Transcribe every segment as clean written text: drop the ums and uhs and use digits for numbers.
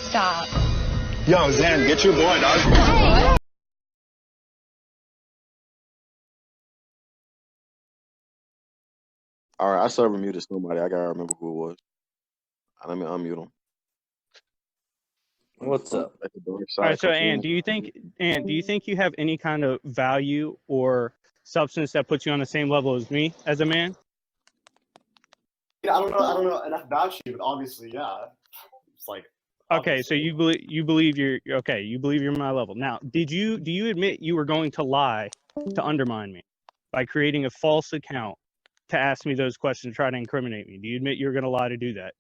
Stop. Yo, Zan, get your boy, dog. Hey. All right, I server muted somebody. I gotta remember who it was. Let me unmute him. What's up? Let the dark All right, side so come Ann, through. do you think you have any kind of value or substance that puts you on the same level as me as a man? Yeah, I don't know enough about you, but obviously, yeah. It's like Okay, so obviously. you believe you're okay. You believe you're my level. Now, do you admit you were going to lie to undermine me by creating a false account to ask me those questions, try to incriminate me? Do you admit you were going to lie to do that?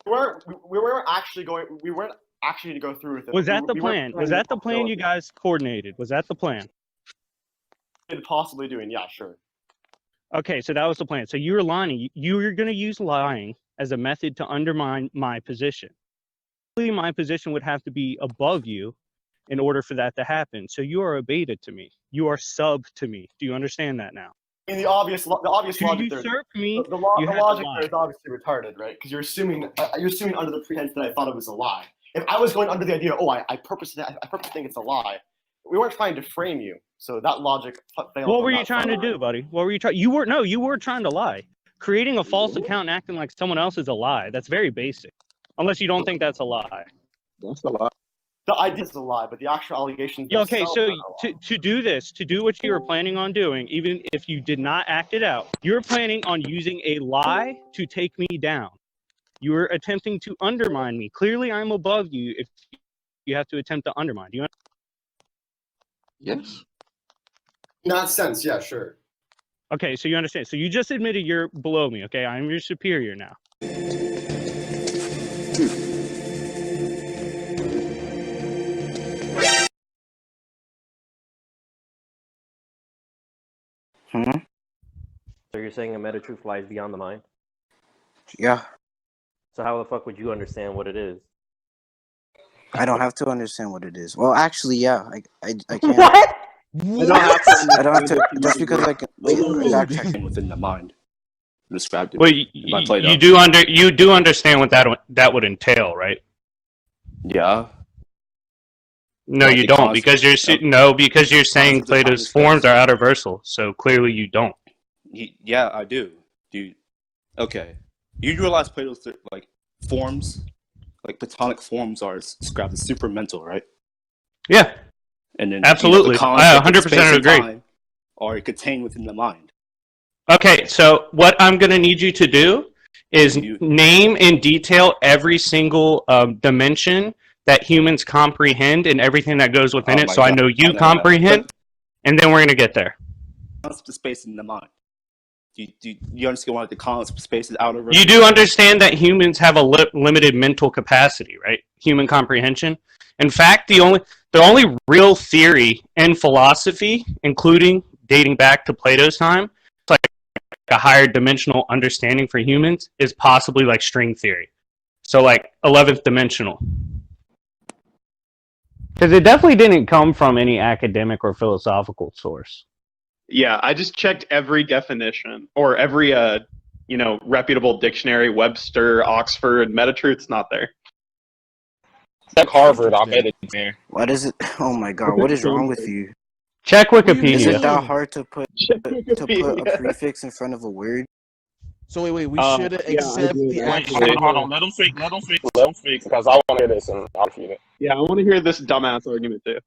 We weren't actually going to go through with it. Was that the We weren't plan? planning Was that the on plan doing you it. guys coordinated? Was that the plan? Possibly doing, yeah, sure. Okay, so that was the plan. So you were lying. You were going to use lying as a method to undermine my position. My position would have to be above you in order for that to happen. So you are a beta to me. You are sub to me. Do you understand that now? I mean, the obvious To logic there. usurp me, The you have to logic lie. there is obviously retarded, right? Because you're assuming under the pretense that I thought it was a lie. If I was going under the idea, I purposely think it's a lie, we weren't trying to frame you. So that logic failed. What were you trying to do, buddy? What were you trying? You were trying to lie. Creating a false account and acting like someone else is a lie. That's very basic. Unless you don't think that's a lie. That's a lot. The idea is a lie, but the actual allegations. Yeah, okay, themselves so are a lie. to do this, to do what you were planning on doing, even if you did not act it out, you're planning on using a lie to take me down. You were attempting to undermine me. Clearly, I'm above you if you have to attempt to undermine. Do you Yes. In that sense, yeah, sure. Okay, so you understand. So you just admitted you're below me, okay? I'm your superior now. So you're saying a meta-truth lies beyond the mind? Yeah, So how the fuck would you understand what it is? I don't have to understand what it is. Well, actually, yeah, I can't. What? I don't have to. I don't have to just because I can. Wait, backtrack. Within the mind. Described it. Well, If I played you up. do understand what that would entail, right? Yeah. No, Like you the don't, concept because because you're saying concept of time Plato's and space. forms are outerversal. So clearly you don't. Yeah, I do. Dude. Okay. You realize Plato's forms, like platonic forms, are described as supramental, right? Yeah, And then absolutely. the concept I of 100% space and agree. time are contained within the mind. Okay, so what I'm going to need you to do is You- name in detail every single dimension that humans comprehend and everything that goes within Oh it, my so I God. know you I know. comprehend, and then we're going to get there. Concept of space in the mind. Do you understand what the concept of space is outer? You do understand that humans have a limited mental capacity, right? Human comprehension. In fact, the only real theory in philosophy, including dating back to Plato's time, it's like a higher dimensional understanding for humans, is possibly like string theory. So like 11th dimensional. Because it definitely didn't come from any academic or philosophical source. Yeah, I just checked every definition or every reputable dictionary, Webster, Oxford, Metatruth's not there. Check Harvard, I bet it's there. What is it? Oh my god, what is wrong with you? Check Is Wikipedia. it that hard to put a prefix in front of a word? So wait, we should accept the Wait, actual. hold on, let them speak, because I want to hear this and I'll feed it. Yeah, I want to hear this dumbass argument too.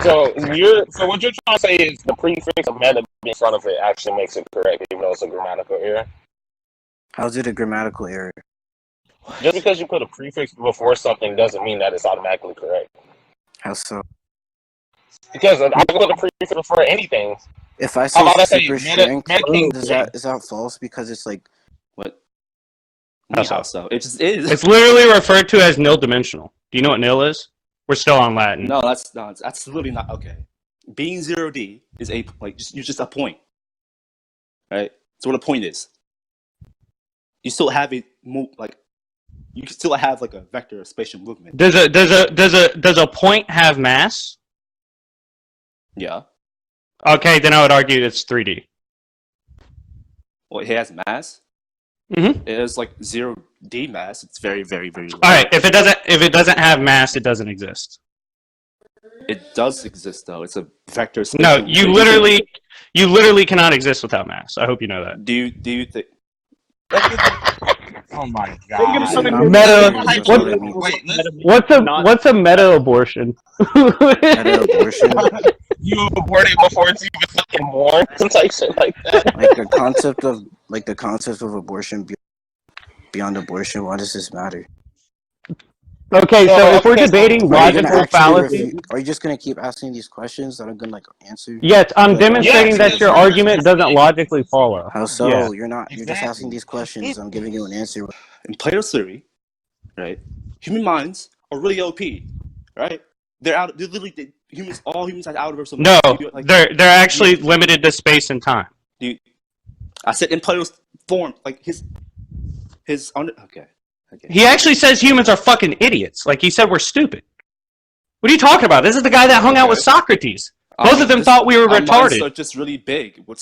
So what you're trying to say is the prefix of meta in front of it actually makes it correct, even though it's a grammatical error. How's it a grammatical error? Just because you put a prefix before something doesn't mean that it's automatically correct. How so? Because I can put a prefix before anything. If I How say about I say super meta strength, king? is that false because it's like What? How How so? It just is. It's literally referred to as nil dimensional. Do you know what nil is? We're still on Latin. No, that's literally not okay. Being 0D is you're just a point, right? So what a point is, you still have you can still have like a vector of spatial movement. Does a point have mass? Yeah. Okay, then I would argue it's 3D. Well, it has mass. Mm-hmm. It has like zero D mass, it's very, very, very low. All right, if it doesn't have mass, it doesnn't exist. It does exist though. It's a vector space. No, you literally cannot exist without mass. I hope you know that. Do you think? Oh my god. What's a meta abortion? Meta abortion, You aborted before it's even fucking born. Like shit like that. like the concept of abortion beyond abortion. Why does this matter? Okay, so if we're debating Are you gonna logical actually fallacy, are you just gonna keep asking these questions that I'm gonna answer? yes, I'm Like, demonstrating that your argument doesn't logically follow. How so? Yeah. You're not. You're just asking these questions. I'm giving you an answer. In Plato's theory, right? Human minds are really OP, right? They're literally humans. All humans have universal. No, like, they're actually limited to space and time. I said in Plato's form, like his okay. He actually says humans are fucking idiots. Like he said we're stupid. What are you talking about? This is the guy that hung out with Socrates. Both of them thought we were retarded. Minds are just really big. I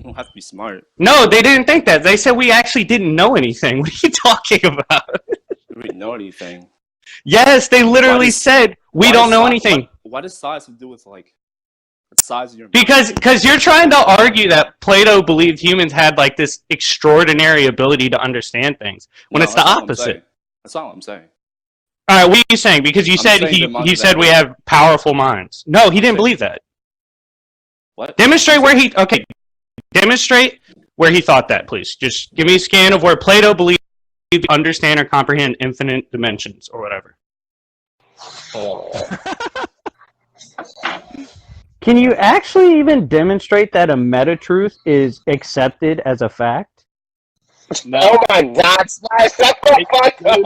don't have to be smart. No, they didn't think that. They said we actually didn't know anything. What are you talking about? We didn't know anything. Yes, they literally said we don't know anything. What does size have to do with like the size of your? Because you're trying to argue that Plato believed humans had like this extraordinary ability to understand things when it's the opposite. That's not what I'm saying. All right, what are you saying? Because you said he said we have powerful minds. No, he didn't believe that. What? Demonstrate where he thought that, please. Just give me a scan of where Plato believed to understand or comprehend infinite dimensions or whatever. Can you actually even demonstrate that a meta-truth is accepted as a fact? No. Oh my god, Splash, shut the fuck up!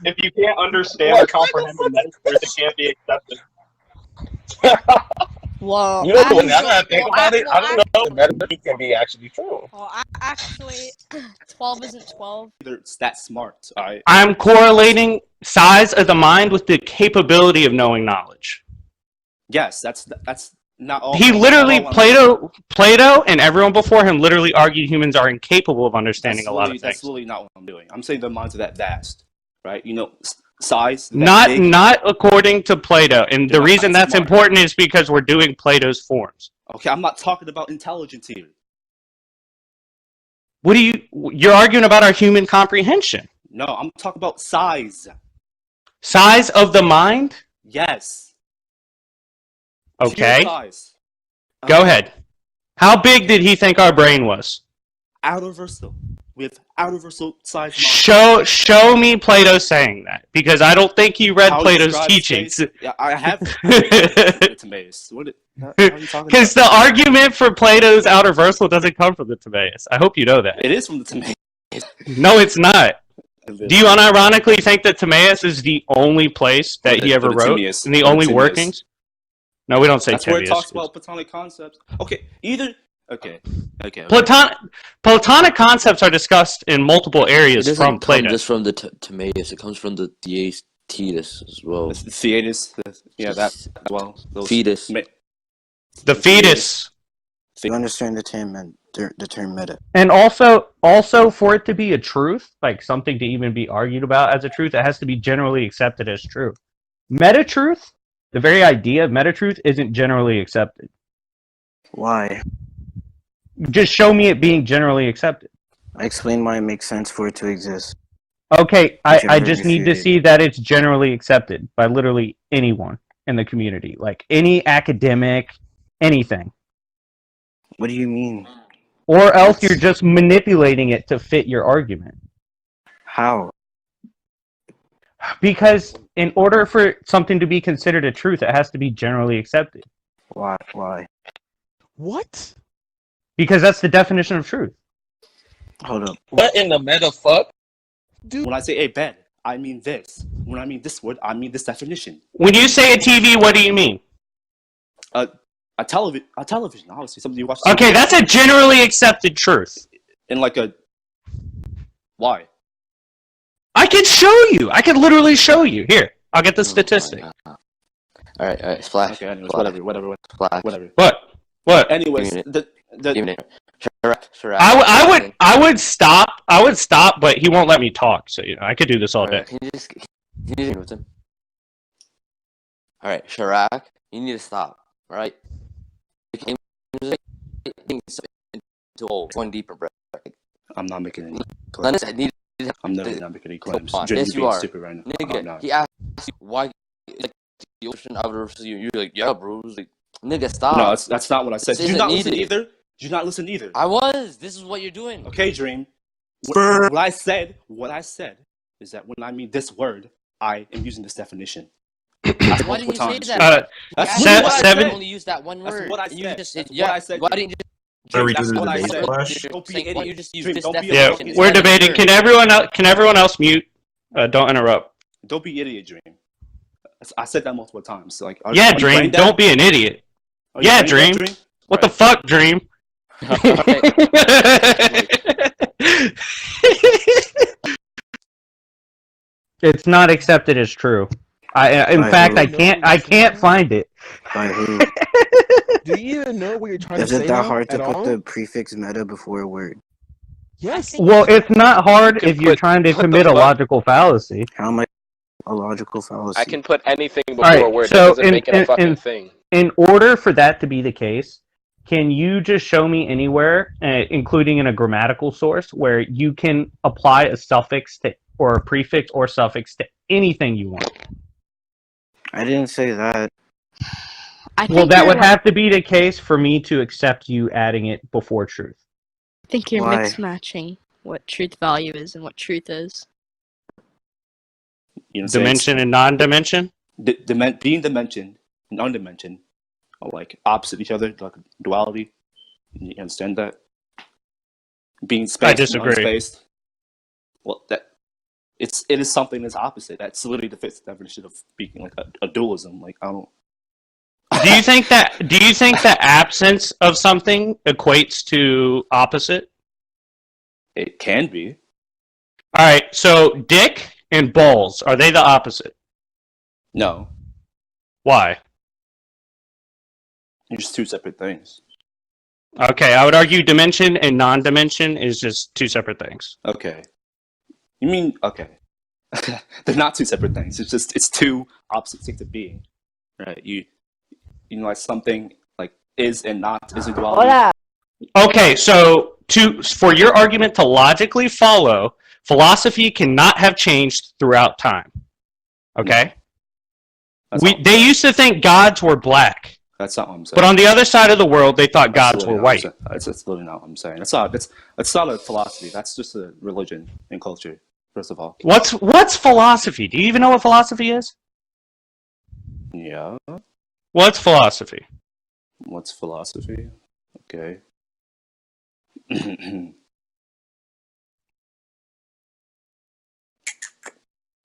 If you can't understand or comprehend the metaphors, it can't be accepted. Well, you know, now that I think about it, I don't know if metaphors can be actually true. Well, actually, 12 isn't 12. It's that smart. I'm correlating size of the mind with the capability of knowing knowledge. Yes, that's not all. He literally, Plato and everyone before him literally argued humans are incapable of understanding a lot of things. That's really not what I'm doing. I'm saying the minds are that vast, right? You know, size. Not according to Plato, and the reason that's important is because we're doing Plato's forms. Okay, I'm not talking about intelligence here. What are you're arguing about our human comprehension? No, I'm talking about size. Size of the mind? Yes. Okay. Size. Go ahead. How big did he think our brain was? Universal. We have universal size. Show me Plato saying that, because I don't think he read Plato's teachings. Yeah, I have. The Timaeus. What are you talking about? Because the argument for Plato's universal doesn't come from the Timaeus. I hope you know that. It is from the Timaeus. No, it's not. Do you unironically think that Timaeus is the only place that he ever wrote and the only workings? No, we don't say That's Timaeus. where it talks about Platonic concepts. Okay, Okay. Platonic concepts are discussed in multiple areas from Plato. It doesn't come just from the Timaeus. It comes from the Theaetetus as well. The Theaetetus, yeah, that as well. Fetus. The fetus. You understand the term meta. And also for it to be a truth, like something to even be argued about as a truth, it has to be generally accepted as true. Meta-truth, the very idea of meta-truth isn't generally accepted. Why? Just show me it being generally accepted. I explain why it makes sense for it to exist. Okay, I just need to see that it's generally accepted by literally anyone in the community. Like any academic, anything. What do you mean? Or else you're just manipulating it to fit your argument. How? Because in order for something to be considered a truth, it has to be generally accepted. Why? What? Because that's the definition of truth. Hold up. What in the meta fuck? Dude. When I say a bed, I mean this. When I mean this word, I mean this definition. When you say a TV, what do you mean? A television, obviously, something you watch. Okay, that's a generally accepted truth. In like a... Why? I can show you. I can literally show you. Here, I'll get the statistic. Alright, Splash. Okay, anyways, Splash. whatever. Splash. Whatever. What? Anyways, the I would stop, but he won't let me talk. So I could do this all day. Can you just with him? All right, Chirac, you need to stop. All right, going deeper, bro. I'm not making any claims. I'm never not making any claims. Yes, you are. Stupid right now. Nigga, he asked you why like, the ocean outer sea. You're like, yeah, bro. Like, nigga, stop. No, that's not what I said. Did you not listen either? Did you not listen either? I was. This is what you're doing. Okay, Dream. What I said is that when I mean this word, I am using this definition. Why didn't you say that? Seven. Only use that one word. That's what I said. You just, That's yeah. what I said. Why didn't you? Are we doing That's the what I debate said. flash? Don't be Why don't you idiot. just use Dream, this don't be Yeah, definition? we're debating. Can everyone else mute? Don't interrupt. Don't be idiot, Dream. I said that multiple times. So, like, Yeah, Dream. Don't be an idiot. Yeah, Dream. What the fuck, Dream? It's not accepted as true. In fact, I can't find it. By who? Do you even know what you're trying to say? Is it that hard to at put all? the prefix meta before a word? Yes. Well, it's not hard if you're trying to commit a logical fallacy. How am I a logical fallacy? I can put anything before All right, a word. so That doesn't make it a fucking thing. In order for that to be the case, can you just show me anywhere, including in a grammatical source, where you can apply a suffix to, or a prefix or suffix to anything you want? I didn't say that. Well, that would have to be the case for me to accept you adding it before truth. I think you're Why? mix matching what truth value is and what truth is. You know, Dimension and non-dimension? Being dimension and non-dimension are like opposite each other, like duality. You understand that? Being spaced I disagree. and unspaced. Well, it is something that's opposite. That's literally the definition of speaking like a dualism. Like I don't. Do you think that absence of something equates to opposite? It can be. All right, so dick and balls, are they the opposite? No. Why? They're just two separate things. Okay, I would argue dimension and non-dimension is just two separate things. Okay. You mean okay? They're not two separate things. It's two opposite states of being, right? You know, like something like is and not is a duality. Okay, so for your argument to logically follow, philosophy cannot have changed throughout time. Okay? They used to think gods were black. That's not what I'm saying. But on the other side of the world, they thought gods were white. That's literally not what I'm saying. That's not a philosophy. That's just a religion and culture, first of all. What's philosophy? Do you even know what philosophy is? Yeah. What's philosophy? What's philosophy? Okay.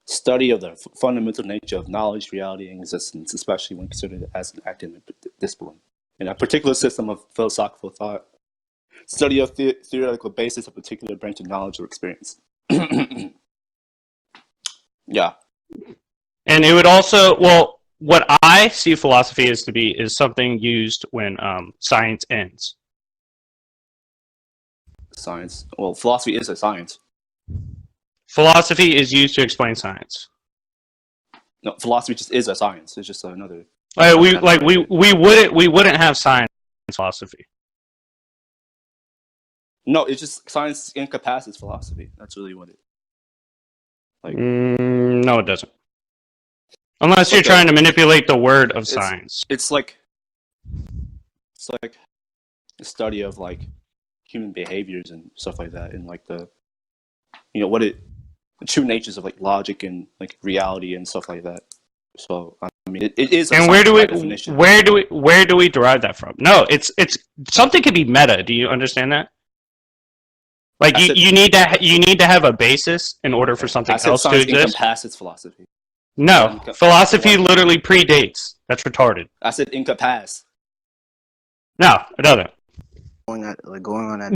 Study of the fundamental nature of knowledge, reality, and existence, especially when considered as an academic discipline, in a particular system of philosophical thought. Study of theoretical basis of a particular branch of knowledge or experience. Yeah. And it would also, well, what I see philosophy as to be is something used when science ends. Science. Well, philosophy is a science. Philosophy is used to explain science. No, philosophy just is a science. It's just another. We wouldn't have science in philosophy. No, it's just science incapacitates philosophy. That's really what it. Like. No, it doesn't. Unless you're trying to manipulate the word of science. It's like a study of like human behaviors and stuff like that, and like the true natures of like logic and like reality and stuff like that. So I mean, it is. And where do we derive that from? No, it's something could be meta. Do you understand that? Like you need to have a basis in order for something else to exist. Incapacitates philosophy. No, philosophy literally predates. That's retarded. I said incapac. No, it doesn't. Going on that.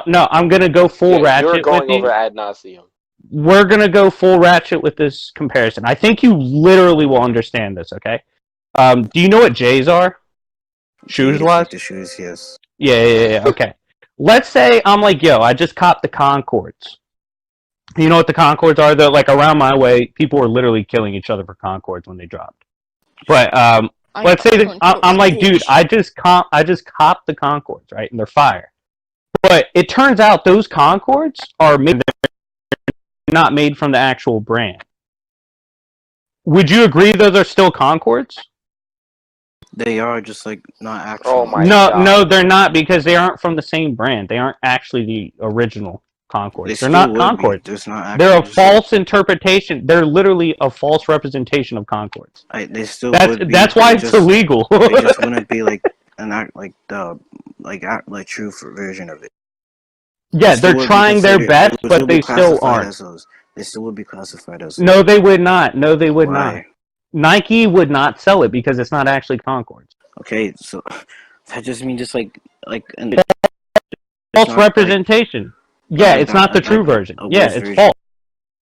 No. I'm gonna go full ratchet. You're going with you. over ad nauseum. We're gonna go full ratchet with this comparison. I think you literally will understand this. Okay. Do you know what J's are? Shoes wise? The shoes, yes. Yeah. Okay. let's say I'm like, yo, I just copped the Concords. You know what the Concords are? Though, like around my way, people were literally killing each other for Concords when they dropped. But let's say that I'm like, dude, I just copped the Concords, right? And they're fire. But it turns out those Concords are not made from the actual brand. Would you agree those are still Concords? They are just like not actual. Oh my No, god. no, they're not because they aren't from the same brand. They aren't actually the original Concords. They're not Concords. They're a false interpretation. They're literally a false representation of Concords. They still That's would be. that's why it's illegal. They just wouldn't be like true version of it. Yeah, They still they're would be trying their considered- best, would but be they still classified aren't. as those. They still would be classified as. No, they would not. No, they would Why? not. Nike would not sell it because it's not actually Concords. Okay, so that just means just like False representation. Yeah, it's not the true version. Yeah, it's false.